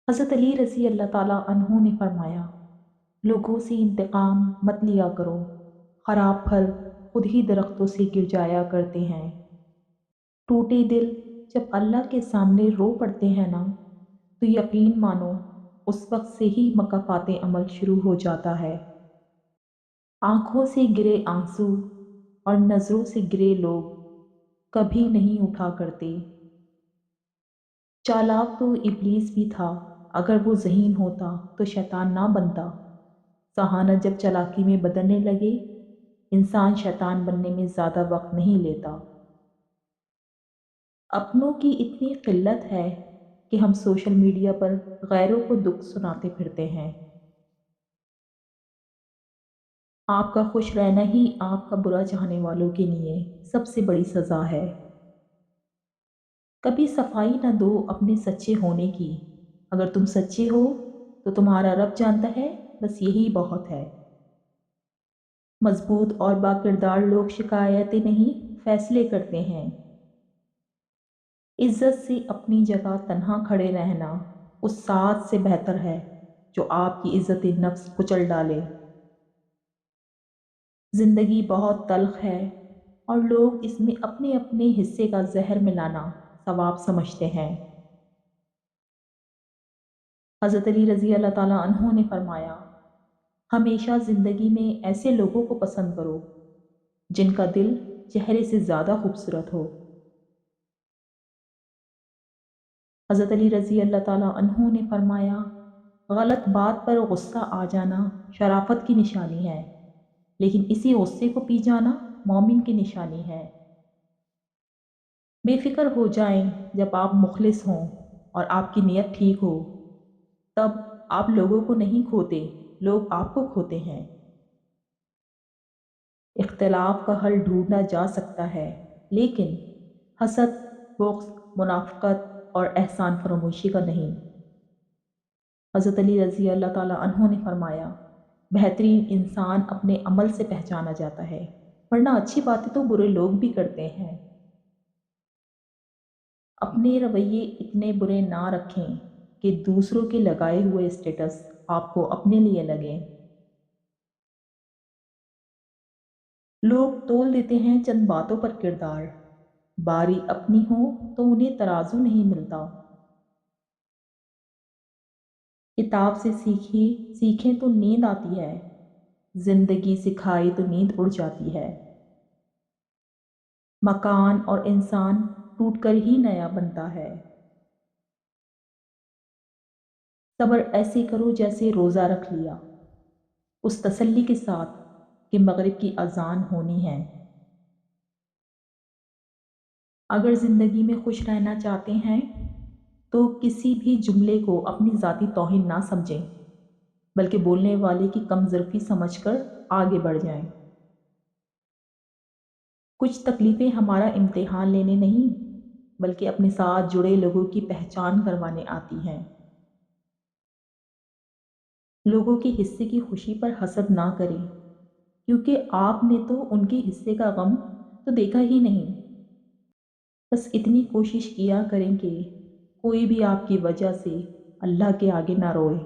حضرت علی رضی اللہ تعالیٰ عنہ نے فرمایا، لوگوں سے انتقام مت لیا کرو، خراب پھل خود ہی درختوں سے گر جایا کرتے ہیں۔ ٹوٹے دل جب اللہ کے سامنے رو پڑتے ہیں نا، تو یقین مانو اس وقت سے ہی مکافات عمل شروع ہو جاتا ہے۔ آنکھوں سے گرے آنسو اور نظروں سے گرے لوگ کبھی نہیں اٹھا کرتے۔ چالاک تو ابلیس بھی تھا، اگر وہ ذہین ہوتا تو شیطان نہ بنتا۔ ذہانت جب چالاکی میں بدلنے لگے، انسان شیطان بننے میں زیادہ وقت نہیں لیتا۔ اپنوں کی اتنی قلت ہے کہ ہم سوشل میڈیا پر غیروں کو دکھ سناتے پھرتے ہیں۔ آپ کا خوش رہنا ہی آپ کا برا چاہنے والوں کے لیے سب سے بڑی سزا ہے۔ کبھی صفائی نہ دو اپنے سچے ہونے کی، اگر تم سچے ہو تو تمہارا رب جانتا ہے، بس یہی بہت ہے۔ مضبوط اور با کردار لوگ شکایتیں نہیں، فیصلے کرتے ہیں۔ عزت سے اپنی جگہ تنہا کھڑے رہنا اس ساتھ سے بہتر ہے جو آپ کی عزت نفس کچل ڈالے۔ زندگی بہت تلخ ہے اور لوگ اس میں اپنے اپنے حصے کا زہر ملانا ثواب سمجھتے ہیں۔ حضرت علی رضی اللہ تعالیٰ عنہ نے فرمایا، ہمیشہ زندگی میں ایسے لوگوں کو پسند کرو جن کا دل چہرے سے زیادہ خوبصورت ہو۔ حضرت علی رضی اللہ تعالیٰ عنہ نے فرمایا، غلط بات پر غصہ آ جانا شرافت کی نشانی ہے، لیکن اسی غصے کو پی جانا مومن کی نشانی ہے۔ بے فکر ہو جائیں جب آپ مخلص ہوں اور آپ کی نیت ٹھیک ہو، تب آپ لوگوں کو نہیں کھوتے، لوگ آپ کو کھوتے ہیں۔ اختلاف کا حل ڈھونڈا جا سکتا ہے، لیکن حسد، بغض، منافقت اور احسان فراموشی کا نہیں۔ حضرت علی رضی اللہ تعالیٰ عنہ نے فرمایا، بہترین انسان اپنے عمل سے پہچانا جاتا ہے، ورنہ اچھی باتیں تو برے لوگ بھی کرتے ہیں۔ اپنے رویے اتنے برے نہ رکھیں کہ دوسروں کے لگائے ہوئے اسٹیٹس آپ کو اپنے لیے لگے۔ لوگ تول دیتے ہیں چند باتوں پر کردار، باری اپنی ہو تو انہیں ترازو نہیں ملتا۔ کتاب سے سیکھیں تو نیند آتی ہے، زندگی سکھائے تو نیند اڑ جاتی ہے۔ مکان اور انسان ٹوٹ کر ہی نیا بنتا ہے۔ صبر ایسے کرو جیسے روزہ رکھ لیا، اس تسلی کے ساتھ کہ مغرب کی اذان ہونی ہے۔ اگر زندگی میں خوش رہنا چاہتے ہیں تو کسی بھی جملے کو اپنی ذاتی توہین نہ سمجھیں، بلکہ بولنے والے کی کم ظرفی سمجھ کر آگے بڑھ جائیں۔ کچھ تکلیفیں ہمارا امتحان لینے نہیں، بلکہ اپنے ساتھ جڑے لوگوں کی پہچان کروانے آتی ہیں۔ لوگوں کے حصے کی خوشی پر حسد نہ کریں، کیونکہ آپ نے تو ان کے حصے کا غم تو دیکھا ہی نہیں۔ بس اتنی کوشش کیا کریں کہ کوئی بھی آپ کی وجہ سے اللہ کے آگے نہ روئے۔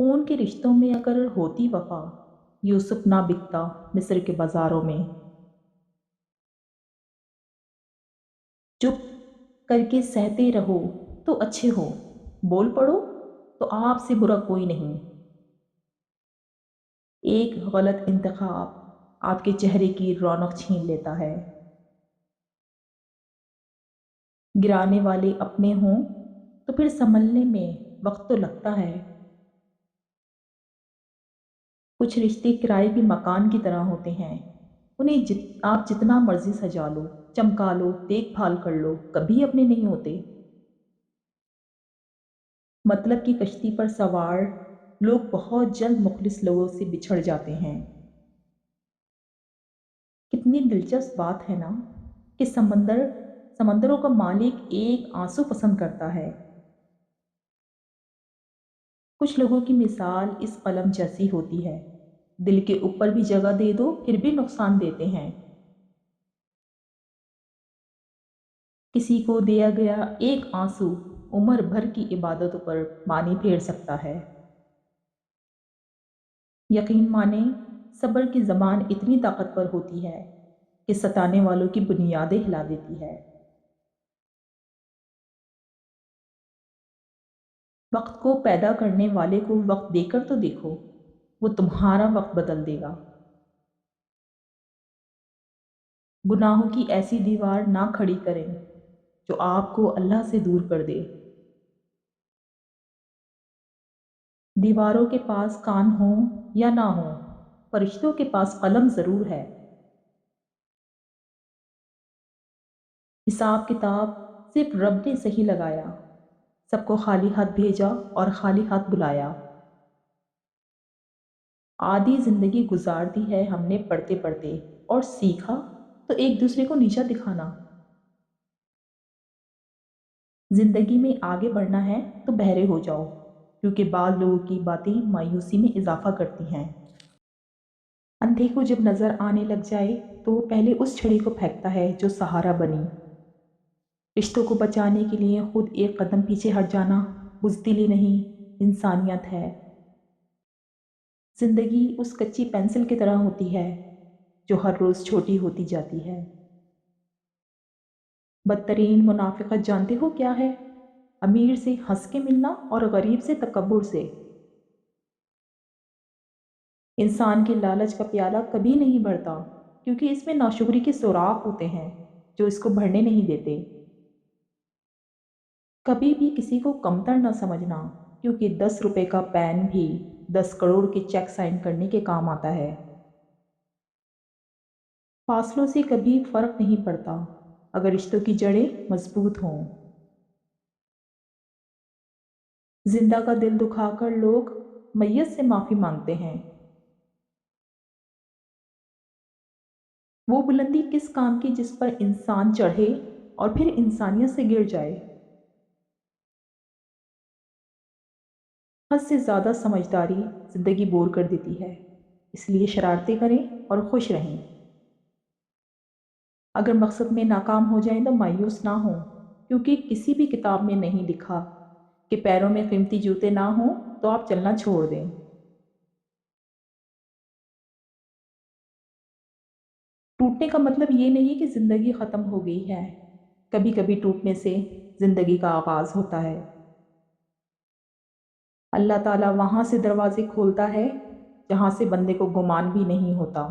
خون کے رشتوں میں اگر ہوتی وفا، یوسف نہ بکتا مصر کے بازاروں میں۔ چپ کر کے سہتے رہو تو اچھے ہو، بول پڑو تو آپ سے برا کوئی نہیں۔ ایک غلط انتخاب آپ کے چہرے کی رونق چھین لیتا ہے۔ گرانے والے اپنے ہوں تو پھر سنبھلنے میں وقت تو لگتا ہے۔ کچھ رشتے کرائے کے مکان کی طرح ہوتے ہیں، انہیں آپ جتنا مرضی سجا لو، چمکا لو، دیکھ بھال کر لو، کبھی اپنے نہیں ہوتے۔ مطلب کی کشتی پر سوار لوگ بہت جلد مخلص لوگوں سے بچھڑ جاتے ہیں۔ کتنی دلچسپ بات ہے نا کہ سمندروں کا مالک ایک آنسو پسند کرتا ہے۔ کچھ لوگوں کی مثال اس قلم جیسی ہوتی ہے، دل کے اوپر بھی جگہ دے دو پھر بھی نقصان دیتے ہیں۔ کسی کو دیا گیا ایک آنسو عمر بھر کی عبادتوں پر پانی پھیر سکتا ہے۔ یقین مانیں، صبر کی زبان اتنی طاقتور ہوتی ہے کہ ستانے والوں کی بنیادیں ہلا دیتی ہے۔ وقت کو پیدا کرنے والے کو وقت دے کر تو دیکھو، وہ تمہارا وقت بدل دے گا۔ گناہوں کی ایسی دیوار نہ کھڑی کریں جو آپ کو اللہ سے دور کر دے۔ دیواروں کے پاس کان ہوں یا نہ ہوں، فرشتوں کے پاس قلم ضرور ہے۔ حساب کتاب صرف رب نے صحیح لگایا، سب کو خالی ہاتھ بھیجا اور خالی ہاتھ بلایا۔ آدھی زندگی گزار دی ہے ہم نے پڑھتے پڑھتے، اور سیکھا تو ایک دوسرے کو نیچا دکھانا۔ زندگی میں آگے بڑھنا ہے تو بہرے ہو جاؤ، کیونکہ بعض لوگوں کی باتیں مایوسی میں اضافہ کرتی ہیں۔ اندھے کو جب نظر آنے لگ جائے تو وہ پہلے اس چھڑی کو پھینکتا ہے جو سہارا بنی۔ رشتوں کو بچانے کے لیے خود ایک قدم پیچھے ہٹ جانا بزدلی نہیں، انسانیت ہے۔ زندگی اس کچی پینسل کی طرح ہوتی ہے جو ہر روز چھوٹی ہوتی جاتی ہے۔ بدترین منافقت جانتے ہو کیا ہے؟ امیر سے ہنس کے ملنا اور غریب سے تکبر سے۔ انسان کے لالچ کا پیالہ کبھی نہیں بھرتا، کیونکہ اس میں ناشکری کے سوراخ ہوتے ہیں جو اس کو بھرنے نہیں دیتے۔ کبھی بھی کسی کو کمتر نہ سمجھنا، کیونکہ 10 روپے کا پین بھی 10 کروڑ کے چیک سائن کرنے کے کام آتا ہے۔ فاصلوں سے کبھی فرق نہیں پڑتا اگر رشتوں کی جڑیں مضبوط ہوں۔ زندہ کا دل دکھا کر لوگ میت سے معافی مانگتے ہیں۔ وہ بلندی کس کام کی جس پر انسان چڑھے اور پھر انسانیت سے گر جائے؟ حد سے زیادہ سمجھداری زندگی بور کر دیتی ہے، اس لیے شرارتیں کریں اور خوش رہیں۔ اگر مقصد میں ناکام ہو جائیں تو مایوس نہ ہوں، کیونکہ کسی بھی کتاب میں نہیں لکھا کہ پیروں میں قیمتی جوتے نہ ہوں تو آپ چلنا چھوڑ دیں۔ ٹوٹنے کا مطلب یہ نہیں کہ زندگی ختم ہو گئی ہے، کبھی کبھی ٹوٹنے سے زندگی کا آغاز ہوتا ہے۔ اللہ تعالیٰ وہاں سے دروازے کھولتا ہے جہاں سے بندے کو گمان بھی نہیں ہوتا۔